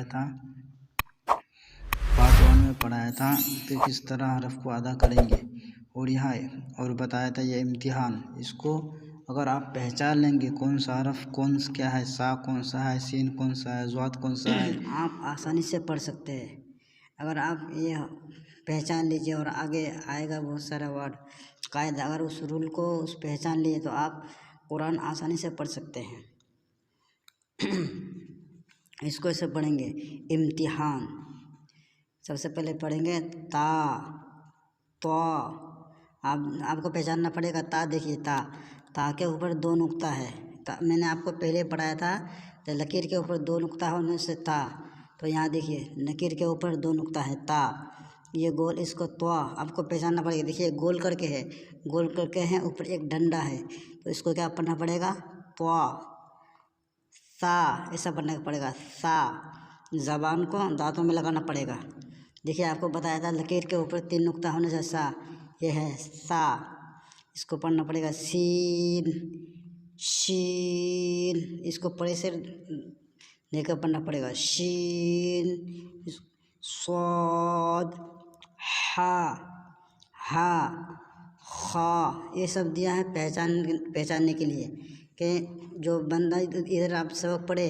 था, पार्ट 1 में पढ़ाया था कि किस तरह हरफ को अदा करेंगे। और यहाँ और बताया था ये इम्तिहान, इसको अगर आप पहचान लेंगे कौन सा हरफ कौन क्या है, सा कौन सा है, सीन कौन सा है, ज़ाद कौन सा है, आप आसानी से पढ़ सकते हैं। अगर आप ये पहचान लीजिए और आगे आएगा बहुत सारा वर्ड कायदा, अगर उस रूल को उस पहचान लिए तो आप कुरान आसानी से पढ़ सकते हैं। इसको ऐसे पढ़ेंगे इम्तिहान। सबसे पहले पढ़ेंगे ता, तो। आपको पहचानना पड़ेगा ता। देखिए ता के ऊपर 2 नुक्ता है। मैंने आपको पहले पढ़ाया था तो लकीर के ऊपर 2 नुक्ता होने से ता, तो यहाँ देखिए लकीर के ऊपर 2 नुक्ता है ता, ये गोल, इसको तो आपको पहचानना पड़ेगा। देखिए गोल करके है, गोल करके है, ऊपर एक डंडा है, तो इसको क्या पढ़ना पड़ेगा, तो सा, ऐसा पढ़ना पड़ेगा सा। ज़बान को दांतों में लगाना पड़ेगा। देखिए आपको बताया था लकीर के ऊपर 3 नुक्ता होने से सा, ये है सा। इसको पढ़ना पड़ेगा सीन, शीन, इसको पढ़े से लेकर पढ़ना पड़ेगा शीन, स्वाद, हा, खा। ये सब दिया है पहचानने के लिए कि जो बंदा इधर आप सबक पढ़े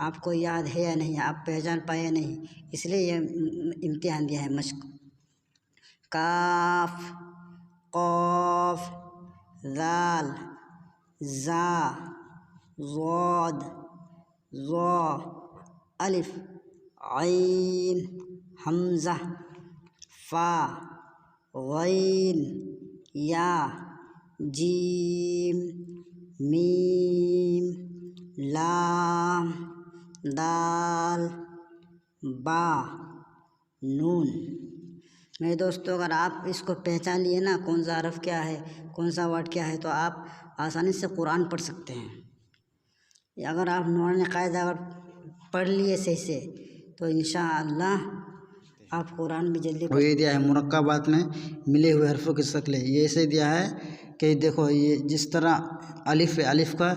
आपको याद है या नहीं, आप पहचान पाए या नहीं, इसलिए ये इम्तिहान दिया है। मश्क काफ, कौफ, दाल, जा, ज़ाद, ज़ा, अलिफ, ऐन, हमज़ा, फा, गैन, या, जीम, मीम, लाम, दाल, बा, नून। मेरे दोस्तों, अगर आप इसको पहचान लिए ना कौन सा हरफ क्या है, कौन सा वर्ड क्या है, तो आप आसानी से कुरान पढ़ सकते हैं। अगर आप नूरानी कायदा अगर पढ़ लिए सही से तो इंशाअल्लाह आप कुरान भी जल्दी और ये दिया है मुरक्कबात में मिले हुए हरफों की शक्लें। ये ऐसे दिया है कि देखो ये जिस तरह अलिफ है, अलिफ का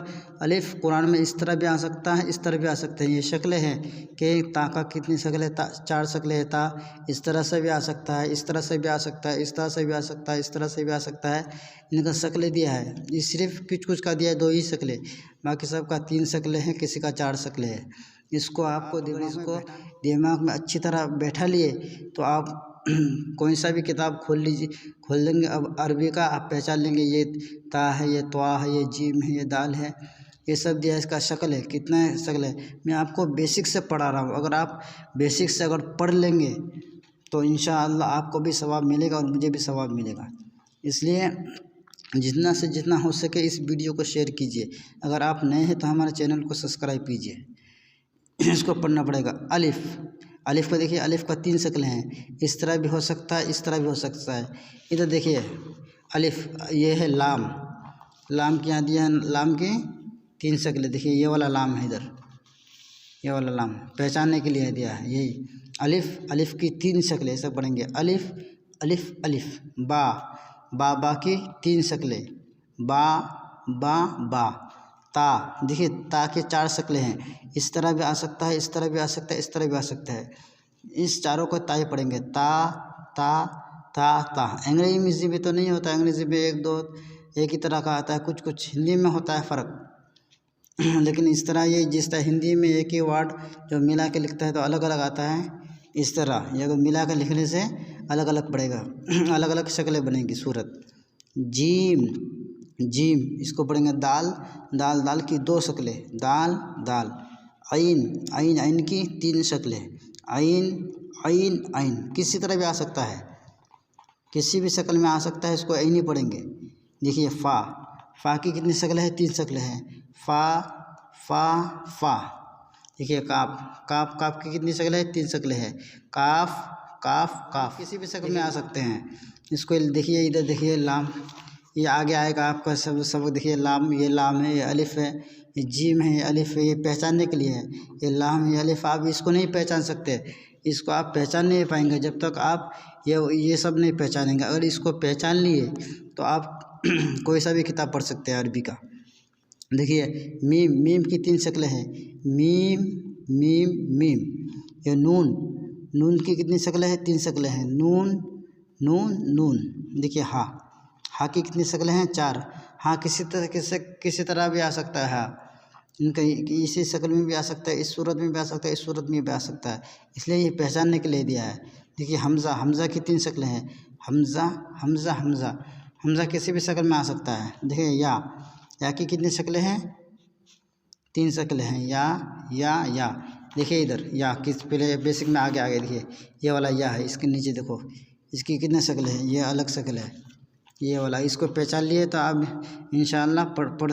अलिफ कुरान में इस तरह भी आ सकता है, इस तरह भी आ सकते हैं। ये शक्लें हैं कि ता का कितनी शक्लें, 4 शक्लें है ता, इस तरह से भी आ सकता है, इस तरह से भी आ सकता है, इस तरह से भी आ सकता है, इस तरह से भी आ सकता है। इनका शक्लें दिया है। ये सिर्फ कुछ का दिया है 2 ही शक्लें, बाकी सबका 3 शक्लें हैं, किसी का 4 शक्लें हैं। इसको आपको दिमाग में अच्छी तरह बैठा लिए तो आप कोई सा भी किताब खोल लेंगे अब अरबी का, आप पहचान लेंगे ये ता है, ये त्वा है, ये जीम है, ये दाल है, ये सब दिया है। इसका शक्ल है, कितना शक्ल है, मैं आपको बेसिक से पढ़ा रहा हूँ। अगर आप बेसिक से अगर पढ़ लेंगे तो इंशाअल्लाह आपको भी सवाब मिलेगा और मुझे भी सवाब मिलेगा। इसलिए जितना से जितना हो सके इस वीडियो को शेयर कीजिए। अगर आप नए हैं तो हमारे चैनल को सब्सक्राइब कीजिए। इसको पढ़ना पड़ेगा अलिफ। अलिफ को देखिए, अलिफ का 3 शक्लें हैं, इस तरह भी हो सकता है, इस तरह भी हो सकता है। इधर देखिए अलिफ, ये है लाम, लाम के यहाँ दिया है, लाम के 3 शक्लें। देखिए ये वाला लाम है, इधर ये वाला लाम पहचानने के लिए दिया है। यही अलिफ, अलिफ की 3 शक्लें, ऐसा पढ़ेंगे अलिफ अलिफ अलिफ। बा, बा की 3 शक्लें, बा बा बा। ता, देखिए ता के 4 शक्लें हैं, इस तरह भी आ सकता है, इस तरह भी आ सकता है, इस तरह भी आ सकता है। इस चारों को ता ही पढ़ेंगे, ता ता ता ता। अंग्रेजी में तो नहीं होता, अंग्रेजी में 1 2 एक ही तरह का आता है, कुछ हिंदी में होता है फ़र्क। लेकिन इस तरह ये जिस तरह हिंदी में एक ही वर्ड जो मिला के लिखता है तो अलग अलग आता है, इस तरह ये मिला कर लिखने से अलग अलग पड़ेगा, अलग अलग शक्लें बनेगी सूरत। जीम, जीम इसको पढ़ेंगे दाल, दाल, दाल की 2 शक्लें, दाल दाल। ऐन, ऐन, ऐन की 3 शक्लें, ऐन ऐन ऐन, किसी तरह भी आ सकता है, किसी भी शक्ल में आ सकता है, इसको ऐन ही पढ़ेंगे। देखिए फ़ा, फ़ा की कितनी शक्लें हैं, 3 शक्लें हैं, फ़ा फ़ा फ़ा। देखिए काफ, काफ, काफ की कितनी शक्लें हैं, 3 शक्लें हैं, काफ काफ काफ, किसी भी शक्ल में आ सकते हैं। इसको देखिए, इधर देखिए लाम, ये आगे आएगा आपका सब देखिए लाम, ये लाम है, ये अलिफ है, ये जीम है, ये अलिफ है, ये पहचानने के लिए है। ये लाम है, ये अलिफ, आप इसको नहीं पहचान सकते, इसको आप पहचान नहीं पाएंगे जब तक आप ये सब नहीं पहचानेंगे। अगर इसको पहचान लिए तो आप कोई सा भी किताब पढ़ सकते हैं अरबी का। देखिए मीम, मीम की 3 शक्लें हैं, मीम मीम मीम। ये नून, नून की कितनी शक्लें हैं? 3 शक्लें हैं, नून नून नून। देखिए हा की कितनी शक्लें हैं? 4। हाँ किसी तरह भी आ सकता है, इनका इसी शक्ल में भी आ सकता है, इस सूरत में भी आ सकता है, इस सूरत में भी आ सकता है, इसलिए ये पहचानने के लिए दिया है। देखिए हमज़ा की 3 शक्लें हैं, हमज़ा हमज़ा हमज़ा। हमज़ा किसी भी शक्ल में आ सकता है। देखिए या की कितनी शक्लें हैं? 3 शक्लें हैं, या। देखिए इधर या किस पहले बेसिक में आगे देखिए ये वाला या है, इसके नीचे देखो इसकी कितने शक्लें हैं? ये अलग शक्ल है ये वाला। इसको पहचान लिए तो आप इंशाअल्लाह पढ़